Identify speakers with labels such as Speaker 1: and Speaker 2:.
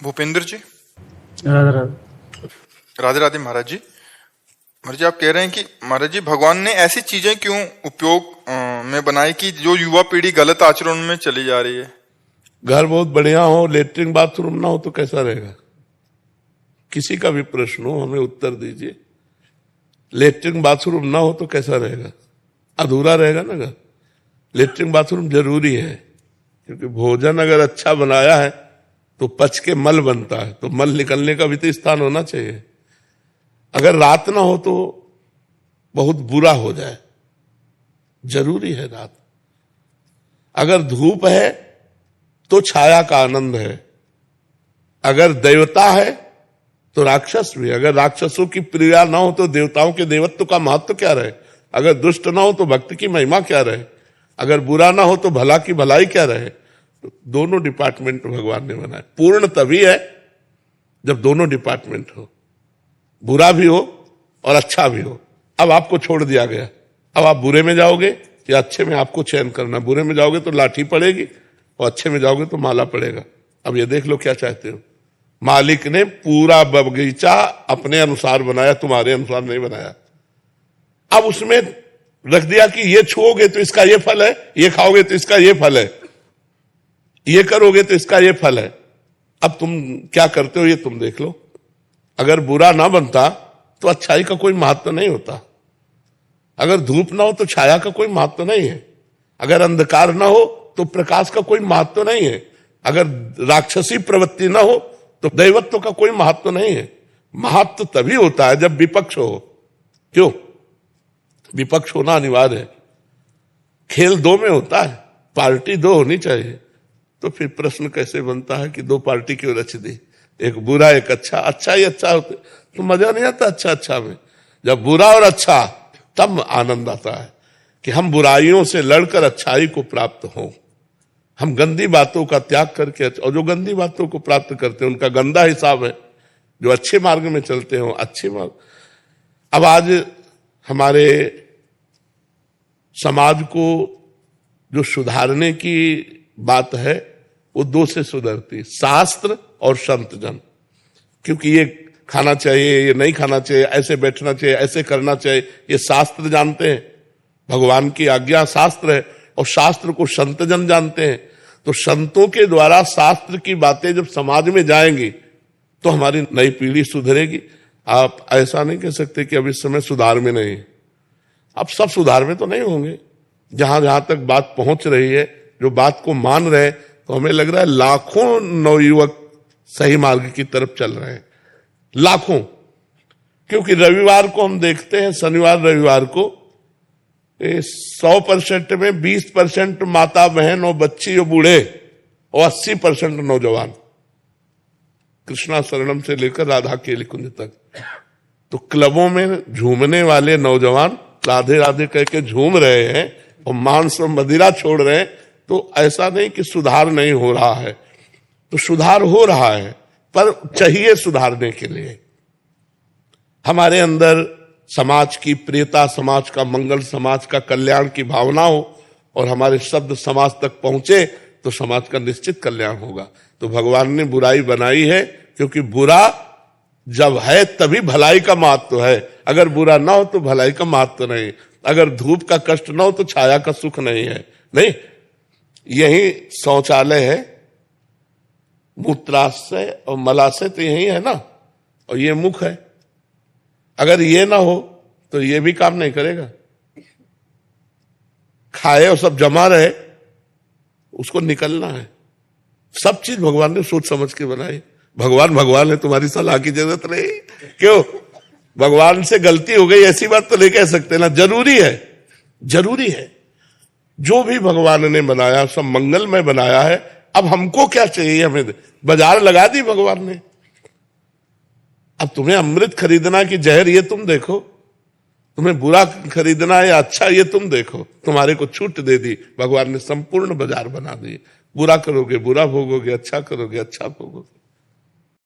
Speaker 1: भूपेंद्र जी।
Speaker 2: राधे राधे।
Speaker 1: राधे राधे महाराज जी। महाराज जी, आप कह रहे हैं कि महाराज जी भगवान ने ऐसी चीजें क्यों उपयोग में बनाई कि जो युवा पीढ़ी गलत आचरण में चली जा रही है।
Speaker 3: घर बहुत बढ़िया हो, लेटरिन बाथरूम ना हो तो कैसा रहेगा? किसी का भी प्रश्न हो हमें उत्तर दीजिए। लेटरिन बाथरूम ना हो तो कैसा रहेगा? अधूरा रहेगा ना घर। लेटरिन बाथरूम जरूरी है, क्योंकि भोजन अगर अच्छा बनाया है तो पच के मल बनता है, तो मल निकलने का भी तो स्थान होना चाहिए। अगर रात ना हो तो बहुत बुरा हो जाए, जरूरी है रात। अगर धूप है तो छाया का आनंद है। अगर देवता है तो राक्षस भी। अगर राक्षसों की प्रिया ना हो तो देवताओं के देवत्व का महत्व क्या रहे? अगर दुष्ट ना हो तो भक्ति की महिमा क्या रहे? अगर बुरा ना हो तो भला की भलाई क्या रहे? तो दोनों डिपार्टमेंट भगवान ने बनाए। पूर्ण तभी है जब दोनों डिपार्टमेंट हो, बुरा भी हो और अच्छा भी हो। अब आपको छोड़ दिया गया, अब आप बुरे में जाओगे या अच्छे में, आपको चयन करना। बुरे में जाओगे तो लाठी पड़ेगी और अच्छे में जाओगे तो माला पड़ेगा। अब ये देख लो क्या चाहते हो। मालिक ने पूरा बगीचा अपने अनुसार बनाया, तुम्हारे अनुसार नहीं बनाया। अब उसमें रख दिया कि ये छुओगे तो इसका ये फल है, ये खाओगे तो इसका ये फल है, ये करोगे तो इसका ये फल है। अब तुम क्या करते हो ये तुम देख लो। अगर बुरा ना बनता तो अच्छाई का कोई महत्व नहीं होता। अगर धूप ना हो तो छाया का कोई महत्व नहीं है। अगर अंधकार ना हो तो प्रकाश का कोई महत्व नहीं है। अगर राक्षसी प्रवृत्ति ना हो तो दैवत्व का कोई महत्व नहीं है। महत्व तभी होता है जब विपक्ष हो। क्यों? विपक्ष होना अनिवार्य है। खेल दो में होता है, पार्टी दो होनी चाहिए। तो फिर प्रश्न कैसे बनता है कि दो पार्टी क्यों रच दी? एक बुरा एक अच्छा। अच्छा ही अच्छा होते तो मजा नहीं आता अच्छा अच्छा में। जब बुरा और अच्छा, तब आनंद आता है कि हम बुराइयों से लड़कर अच्छाई को प्राप्त हों। हम गंदी बातों का त्याग करके, और जो गंदी बातों को प्राप्त करते हैं उनका गंदा हिसाब है। जो अच्छे मार्ग में चलते हो अच्छे मार्ग। अब आज हमारे समाज को जो सुधारने की बात है वो दो से सुधरती, शास्त्र और संत जन। क्योंकि ये खाना चाहिए, ये नहीं खाना चाहिए, ऐसे बैठना चाहिए, ऐसे करना चाहिए, ये शास्त्र जानते हैं। भगवान की आज्ञा शास्त्र है और शास्त्र को संत जन जानते हैं। तो संतों के द्वारा शास्त्र की बातें जब समाज में जाएंगी तो हमारी नई पीढ़ी सुधरेगी। आप ऐसा नहीं कह सकते कि अब इस समय सुधार में नहीं। अब सब सुधार में तो नहीं होंगे। जहां जहां तक बात पहुंच रही है, जो बात को मान रहे हैं, तो हमें लग रहा है लाखों नवयुवक सही मार्ग की तरफ चल रहे हैं। लाखों। क्योंकि रविवार को हम देखते हैं, शनिवार रविवार को 100% में 20% माता बहन और बच्ची और बूढ़े और 80% नौजवान, कृष्णा शरणम से लेकर राधा केली कुंज तक। तो क्लबों में झूमने वाले नौजवान राधे राधे कह के झूम रहे हैं और मांस और मदिरा छोड़ रहे हैं। तो ऐसा नहीं कि सुधार नहीं हो रहा है, तो सुधार हो रहा है, पर चाहिए सुधारने के लिए हमारे अंदर समाज की प्रियता, समाज का मंगल, समाज का कल्याण की भावना हो और हमारे शब्द समाज तक पहुंचे तो समाज का निश्चित कल्याण होगा। तो भगवान ने बुराई बनाई है क्योंकि बुरा जब है तभी भलाई का महत्व है। अगर बुरा ना हो तो भलाई का महत्व नहीं। अगर धूप का कष्ट ना हो तो छाया का सुख नहीं है। नहीं, यही शौचालय है, मूत्राशय और मलाशय तो यही है ना, और ये मुख है। अगर ये ना हो तो ये भी काम नहीं करेगा। खाए और सब जमा रहे, उसको निकलना है। सब चीज भगवान ने सोच समझ के बनाई। भगवान है, तुम्हारी सलाह की जरूरत नहीं। क्यों? भगवान से गलती हो गई ऐसी बात तो नहीं कह सकते ना। जरूरी है, जरूरी है। जो भी भगवान ने बनाया सब मंगलमय बनाया है। अब हमको क्या चाहिए? हमें बाजार लगा दी भगवान ने। अब तुम्हें अमृत खरीदना कि जहर, ये तुम देखो। तुम्हें बुरा खरीदना है या अच्छा, ये तुम देखो। तुम्हारे को छूट दे दी भगवान ने, संपूर्ण बाजार बना दी। बुरा करोगे बुरा भोगोगे, अच्छा करोगे अच्छा भोगोगे।